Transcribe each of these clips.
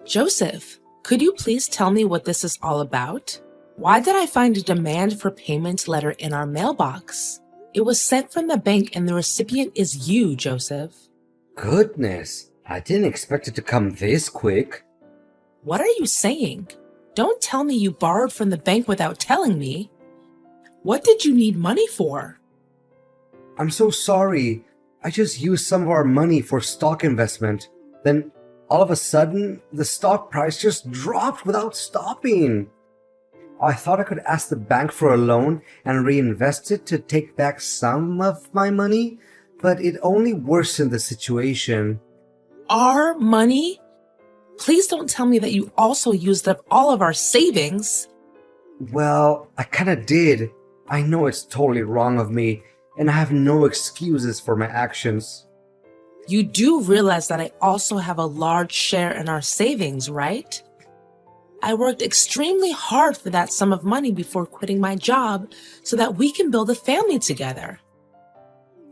Joseph, could you please tell me what this is all about? Why did I find a demand for payment letter in our mailbox? It was sent from the bank and the recipient is you, Joseph. Goodness, I didn't expect it to come this quick. What are you saying? Don't tell me you borrowed from the bank without telling me. What did you need money for? I'm so sorry. I just used some of our money for stock investment. Then, all of a sudden, the stock price just dropped without stopping. I thought I could ask the bank for a loan and reinvest it to take back some of my money, but it only worsened the situation. Our money? Please don't tell me that you also used up all of our savings. Well, I kinda did. I know it's totally wrong of me, and I have no excuses for my actions. You do realize that I also have a large share in our savings, right? I worked extremely hard for that sum of money before quitting my job so that we can build a family together.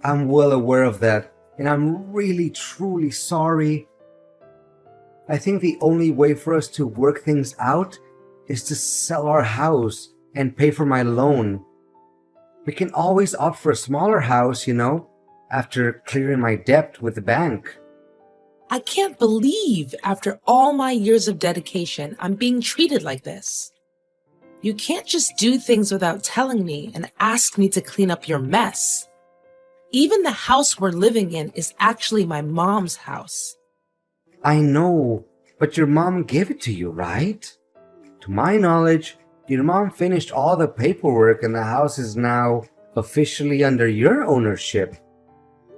I'm well aware of that, and I'm really truly sorry. I think the only way for us to work things out is to sell our house and pay for my loan. We can always opt for a smaller house, after clearing my debt with the bank. I can't believe after all my years of dedication, I'm being treated like this. You can't just do things without telling me and ask me to clean up your mess. Even the house we're living in is actually my mom's house. I know, but your mom gave it to you, right? To my knowledge, your mom finished all the paperwork and the house is now officially under your ownership.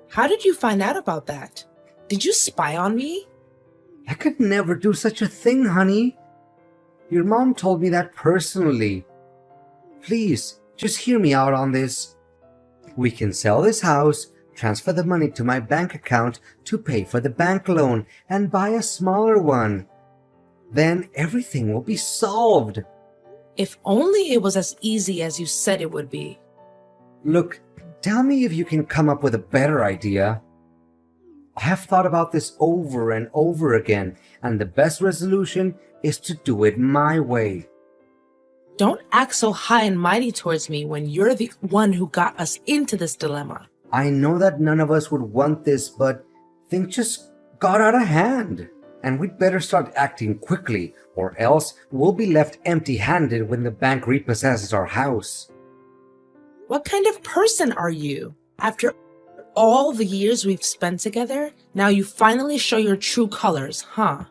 How did you find out about that? Did you spy on me? I could never do such a thing, honey. Your mom told me that personally. Please, just hear me out on this. We can sell this house, transfer the money to my bank account to pay for the bank loan, and buy a smaller one. Then everything will be solved. If only it was as easy as you said it would be. Look, tell me if you can come up with a better idea. I have thought about this over and over again, and the best resolution is to do it my way. Don't act so high and mighty towards me when you're the one who got us into this dilemma. I know that none of us would want this, but things just got out of hand. And we'd better start acting quickly, or else we'll be left empty-handed when the bank repossesses our house. What kind of person are you? After all the years we've spent together, now you finally show your true colors, huh?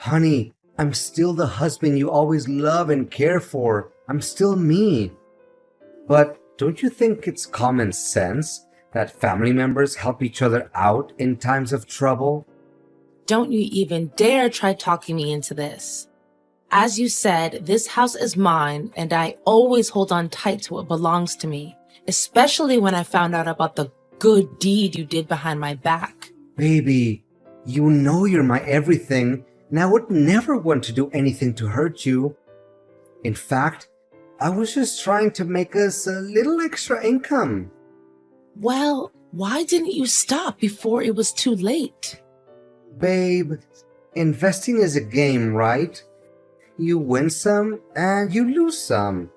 Honey, I'm still the husband you always love and care for. I'm still me. But don't you think it's common sense that family members help each other out in times of trouble? Don't you even dare try talking me into this. As you said, this house is mine, and I always hold on tight to what belongs to me, especially when I found out about the good deed you did behind my back. Baby, you know you're my everything, and I would never want to do anything to hurt you. In fact, I was just trying to make us a little extra income. Well, why didn't you stop before it was too late? Babe, investing is a game, right? You win some and you lose some.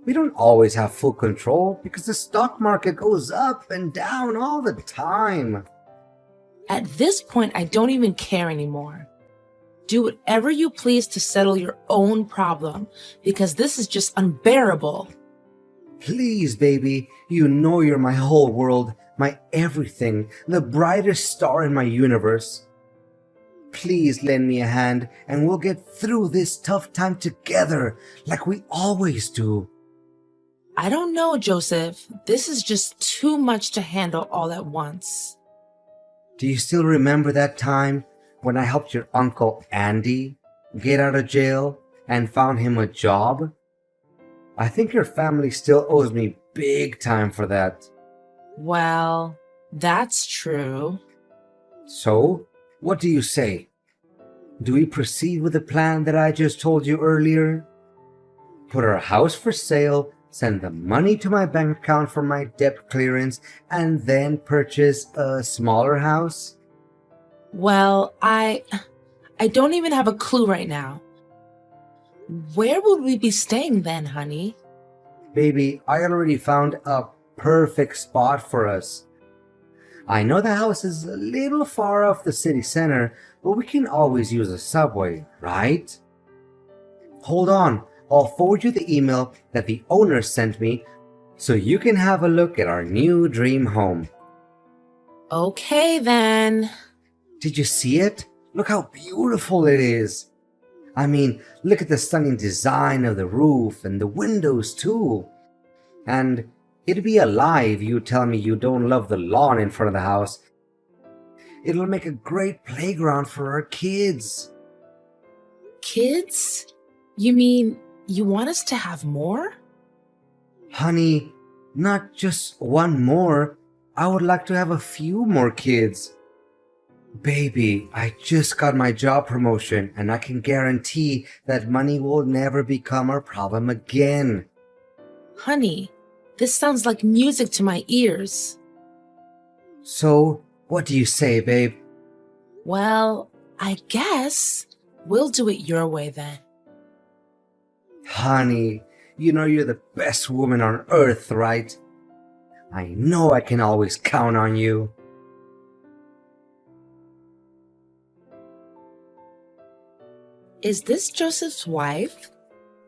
We don't always have full control because the stock market goes up and down all the time. At this point, I don't even care anymore. Do whatever you please to settle your own problem, because this is just unbearable. Please, baby, you know you're my whole world, my everything, the brightest star in my universe. Please lend me a hand and we'll get through this tough time together like we always do. I don't know, Joseph. This is just too much to handle all at once. Do you still remember that time when I helped your uncle Andy get out of jail and found him a job? I think your family still owes me big time for that. Well, that's true. So, what do you say? Do we proceed with the plan that I just told you earlier? Put our house for sale, send the money to my bank account for my debt clearance, and then purchase a smaller house? Well, I I don't even have a clue right now. Where would we be staying then, honey? Baby, I already found a perfect spot for us. I know the house is a little far off the city center, but we can always use a subway, right? Hold on, I'll forward you the email that the owner sent me so you can have a look at our new dream home. Okay then. Did you see it? Look how beautiful it is. I mean, look at the stunning design of the roof and the windows too. And it'd be a lie if you tell me you don't love the lawn in front of the house. It'll make a great playground for our kids. Kids? You mean you want us to have more? Honey, not just one more. I would like to have a few more kids. Baby, I just got my job promotion and I can guarantee that money will never become our problem again. Honey, this sounds like music to my ears. So, what do you say, babe? Well, I guess we'll do it your way then. Honey, you know you're the best woman on earth, right? I know I can always count on you. Is this Joseph's wife?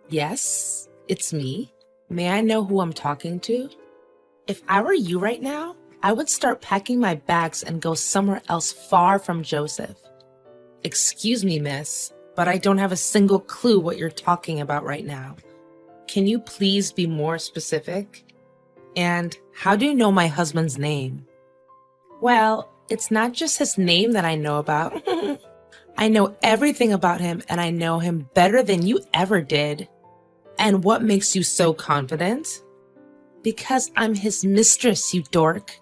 Yes, it's me. May I know who I'm talking to? If I were you right now, I would start packing my bags and go somewhere else far from Joseph. Excuse me, miss, but I don't have a single clue what you're talking about right now. Can you please be more specific? And how do you know my husband's name? Well, it's not just his name that I know about. I know everything about him, and I know him better than you ever did. And what makes you so confident? Because I'm his mistress, you dork.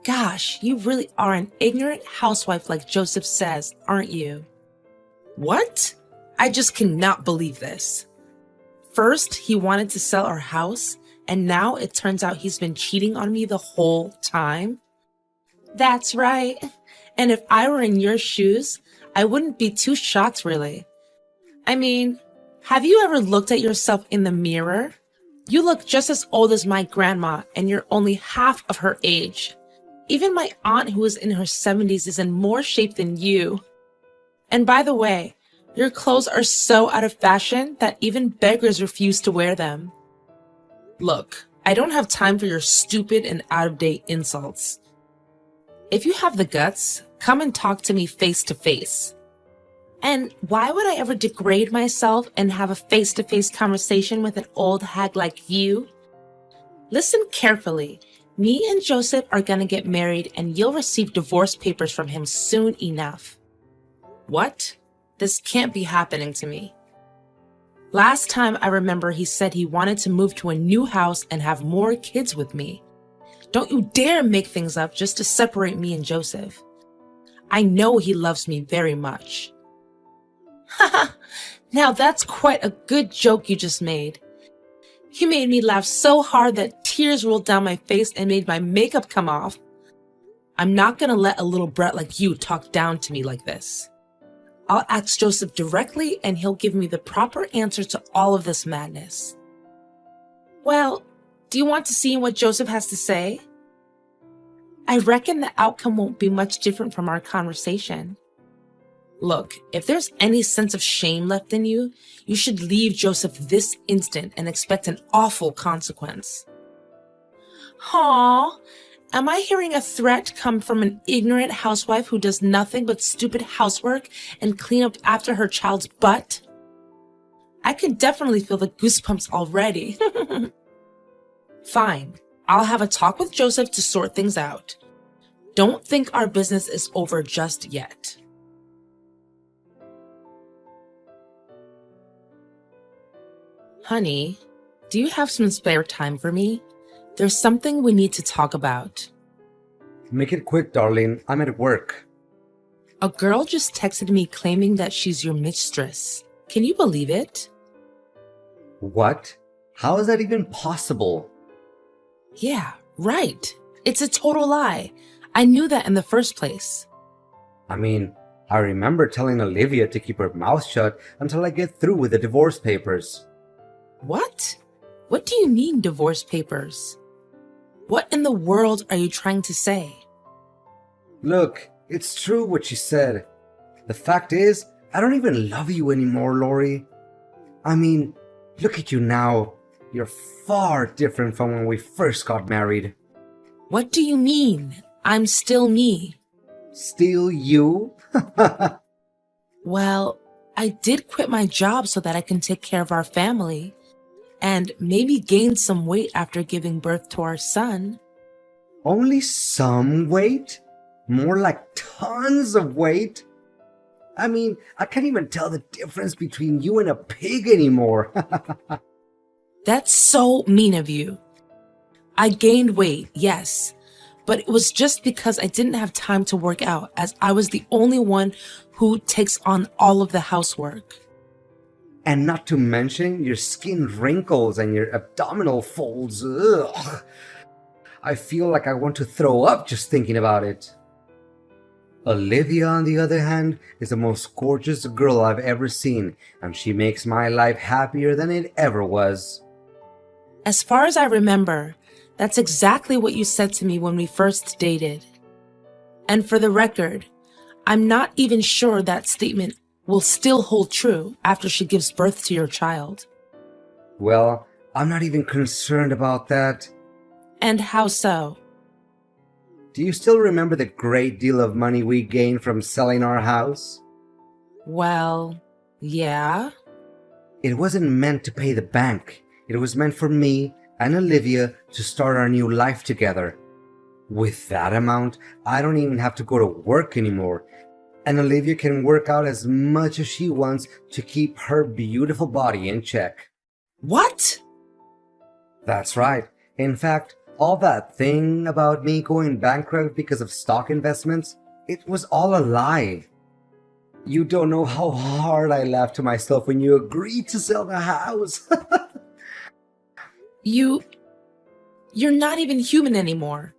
Gosh, you really are an ignorant housewife like Joseph says, aren't you? What? I just cannot believe this. First, he wanted to sell our house, and now it turns out he's been cheating on me the whole time? That's right. And if I were in your shoes, I wouldn't be too shocked, really. I mean, have you ever looked at yourself in the mirror? You look just as old as my grandma, and you're only half of her age. Even my aunt, who is in her 70s, is in more shape than you. And by the way, your clothes are so out of fashion that even beggars refuse to wear them. Look, I don't have time for your stupid and out-of-date insults. If you have the guts, come and talk to me face to face. And why would I ever degrade myself and have a face-to-face conversation with an old hag like you? Listen carefully. Me and Joseph are gonna get married and you'll receive divorce papers from him soon enough. What? This can't be happening to me. Last time I remember he said he wanted to move to a new house and have more kids with me. Don't you dare make things up just to separate me and Joseph. I know he loves me very much. Haha, now that's quite a good joke you just made. You made me laugh so hard that tears rolled down my face and made my makeup come off. I'm not gonna let a little brat like you talk down to me like this. I'll ask Joseph directly and he'll give me the proper answers to all of this madness. Well, do you want to see what Joseph has to say? I reckon the outcome won't be much different from our conversation. Look, if there's any sense of shame left in you, you should leave Joseph this instant and expect an awful consequence. Aw, am I hearing a threat come from an ignorant housewife who does nothing but stupid housework and clean up after her child's butt? I can definitely feel the goosebumps already. Fine, I'll have a talk with Joseph to sort things out. Don't think our business is over just yet. Honey, do you have some spare time for me? There's something we need to talk about. Make it quick, darling. I'm at work. A girl just texted me claiming that she's your mistress. Can you believe it? What? How is that even possible? Yeah, right. It's a total lie. I knew that in the first place. I mean, I remember telling Olivia to keep her mouth shut until I get through with the divorce papers. What? What do you mean, divorce papers? What in the world are you trying to say? Look, it's true what she said. The fact is, I don't even love you anymore, Lori. I mean, look at you now. You're far different from when we first got married. What do you mean? I'm still me. Still you? Well, I did quit my job so that I can take care of our family and maybe gain some weight after giving birth to our son. Only some weight? More like tons of weight? I mean, I can't even tell the difference between you and a pig anymore. That's so mean of you. I gained weight, yes, but it was just because I didn't have time to work out, as I was the only one who takes on all of the housework. And not to mention your skin wrinkles and your abdominal folds. Ugh. I feel like I want to throw up just thinking about it. Olivia, on the other hand, is the most gorgeous girl I've ever seen, and she makes my life happier than it ever was. As far as I remember, that's exactly what you said to me when we first dated. And for the record, I'm not even sure that statement will still hold true after she gives birth to your child. Well, I'm not even concerned about that. And how so? Do you still remember the great deal of money we gained from selling our house? Well, yeah. It wasn't meant to pay the bank. It was meant for me and Olivia to start our new life together. With that amount, I don't even have to go to work anymore. And Olivia can work out as much as she wants to keep her beautiful body in check. What? That's right. In fact, all that thing about me going bankrupt because of stock investments, it was all a lie. You don't know how hard I laughed to myself when you agreed to sell the house. You're not even human anymore.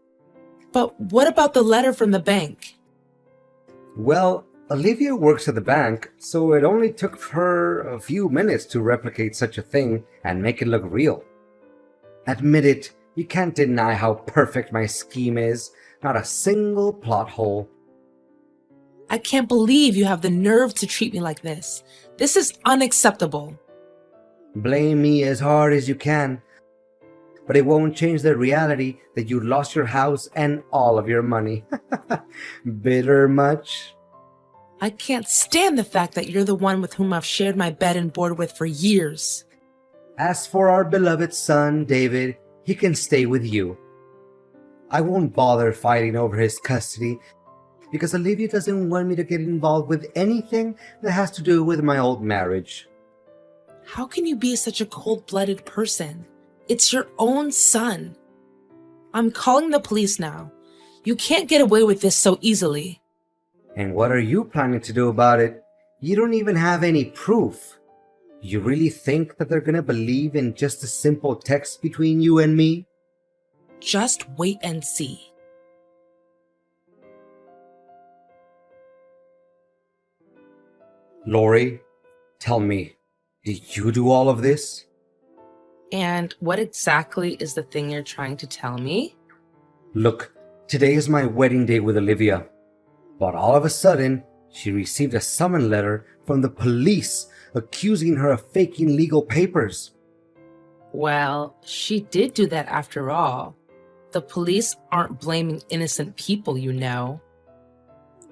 But what about the letter from the bank? Well, Olivia works at the bank, so it only took her a few minutes to replicate such a thing and make it look real. Admit it, you can't deny how perfect my scheme is. Not a single plot hole. I can't believe you have the nerve to treat me like this. This is unacceptable. Blame me as hard as you can, but it won't change the reality that you lost your house and all of your money. Bitter much? I can't stand the fact that you're the one with whom I've shared my bed and board with for years. As for our beloved son, David, he can stay with you. I won't bother fighting over his custody because Olivia doesn't want me to get involved with anything that has to do with my old marriage. How can you be such a cold-blooded person? It's your own son. I'm calling the police now. You can't get away with this so easily. And what are you planning to do about it? You don't even have any proof. You really think that they're gonna believe in just a simple text between you and me? Just wait and see. Lori, tell me, did you do all of this? And what exactly is the thing you're trying to tell me? Look, today is my wedding day with Olivia. But all of a sudden, she received a summons letter from the police accusing her of faking legal papers. Well, she did do that after all. The police aren't blaming innocent people, you know.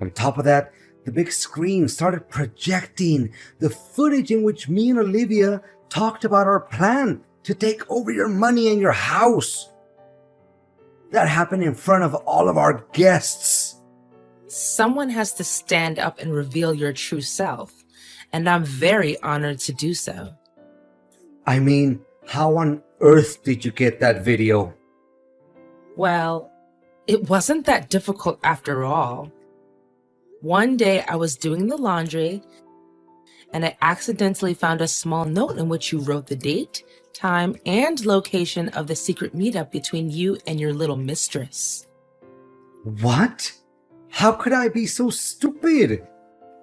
On top of that, the big screen started projecting the footage in which me and Olivia talked about our plan to take over your money and your house. That happened in front of all of our guests. Someone has to stand up and reveal your true self, and I'm very honored to do so. I mean, how on earth did you get that video? Well, it wasn't that difficult after all. One day I was doing the laundry, and I accidentally found a small note in which you wrote the date, time, and location of the secret meetup between you and your little mistress. What? How could I be so stupid?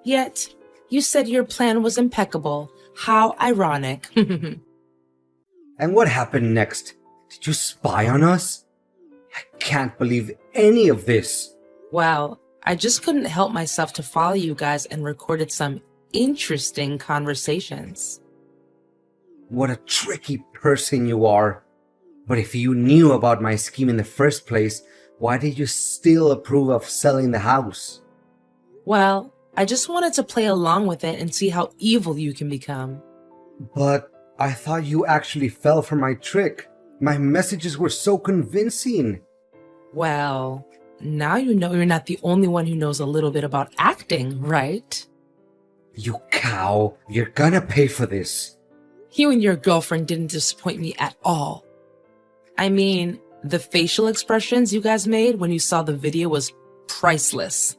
Yet, you said your plan was impeccable. How ironic. And what happened next? Did you spy on us? I can't believe any of this. Well, I just couldn't help myself to follow you guys and recorded some interesting conversations. What a tricky person you are. But if you knew about my scheme in the first place, why did you still approve of selling the house? Well, I just wanted to play along with it and see how evil you can become. But I thought you actually fell for my trick. My messages were so convincing. Well, now you know you're not the only one who knows a little bit about acting, right? You cow, you're gonna pay for this. You and your girlfriend didn't disappoint me at all. I mean, the facial expressions you guys made when you saw the video was priceless.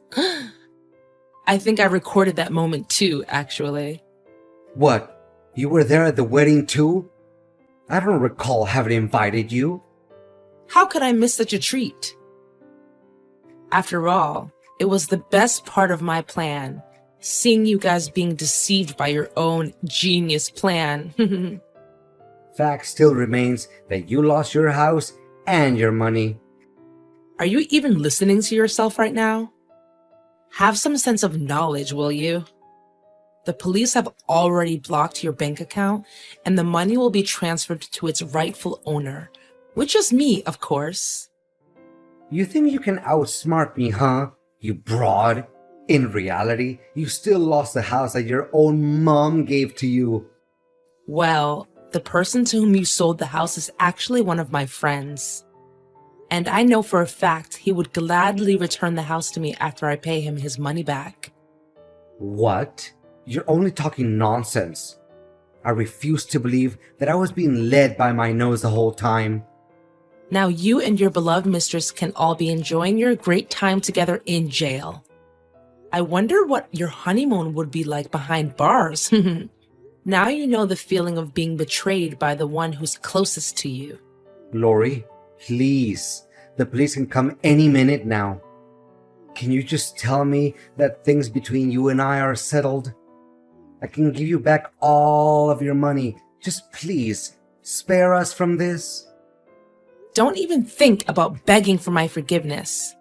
I think I recorded that moment too, actually. What? You were there at the wedding too? I don't recall having invited you. How could I miss such a treat? After all, it was the best part of my plan, seeing you guys being deceived by your own genius plan. Fact still remains that you lost your house and your money. Are you even listening to yourself right now? Have some sense of knowledge, will you? The police have already blocked your bank account, and the money will be transferred to its rightful owner, which is me, of course. You think you can outsmart me, huh? You broad. In reality, you still lost the house that your own mom gave to you. Well, the person to whom you sold the house is actually one of my friends. And I know for a fact he would gladly return the house to me after I pay him his money back. What? You're only talking nonsense. I refuse to believe that I was being led by my nose the whole time. Now you and your beloved mistress can all be enjoying your great time together in jail. I wonder what your honeymoon would be like behind bars. Now you know the feeling of being betrayed by the one who's closest to you. Lori, please. The police can come any minute now. Can you just tell me that things between you and I are settled? I can give you back all of your money. Just please, spare us from this. Don't even think about begging for my forgiveness.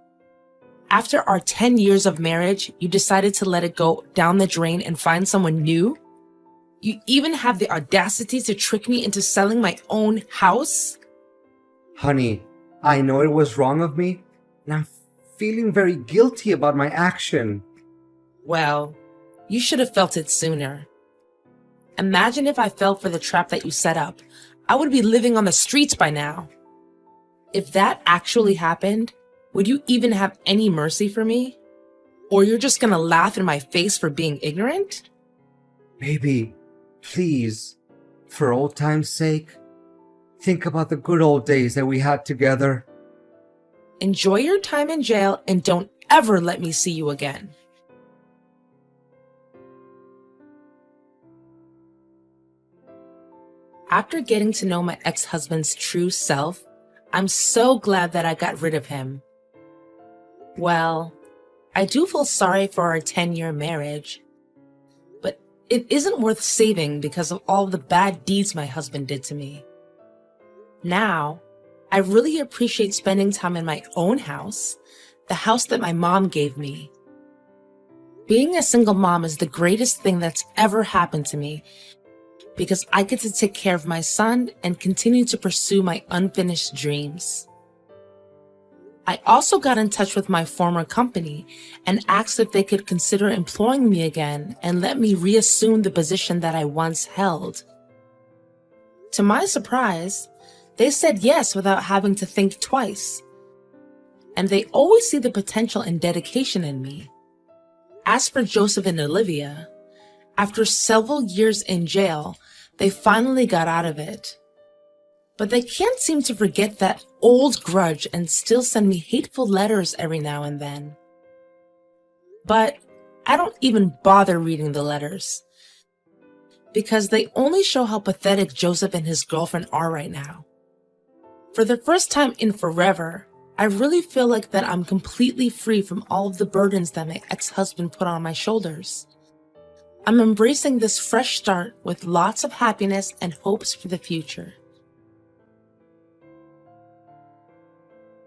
After our 10 years of marriage, you decided to let it go down the drain and find someone new? You even have the audacity to trick me into selling my own house? Honey, I know it was wrong of me, and I'm feeling very guilty about my action. Well, you should have felt it sooner. Imagine if I fell for the trap that you set up. I would be living on the streets by now. If that actually happened, would you even have any mercy for me? Or you're just gonna laugh in my face for being ignorant? Baby, please, for old time's sake, think about the good old days that we had together. Enjoy your time in jail and don't ever let me see you again. After getting to know my ex-husband's true self, I'm so glad that I got rid of him. Well, I do feel sorry for our 10-year marriage, but it isn't worth saving because of all the bad deeds my husband did to me. Now, I really appreciate spending time in my own house, the house that my mom gave me. Being a single mom is the greatest thing that's ever happened to me because I get to take care of my son and continue to pursue my unfinished dreams. I also got in touch with my former company and asked if they could consider employing me again and let me reassume the position that I once held. To my surprise, they said yes without having to think twice. And they always see the potential and dedication in me. As for Joseph and Olivia, after several years in jail, they finally got out of it. But they can't seem to forget that old grudge and still send me hateful letters every now and then. But I don't even bother reading the letters, because they only show how pathetic Joseph and his girlfriend are right now. For the first time in forever, I really feel like that I'm completely free from all of the burdens that my ex-husband put on my shoulders. I'm embracing this fresh start with lots of happiness and hopes for the future.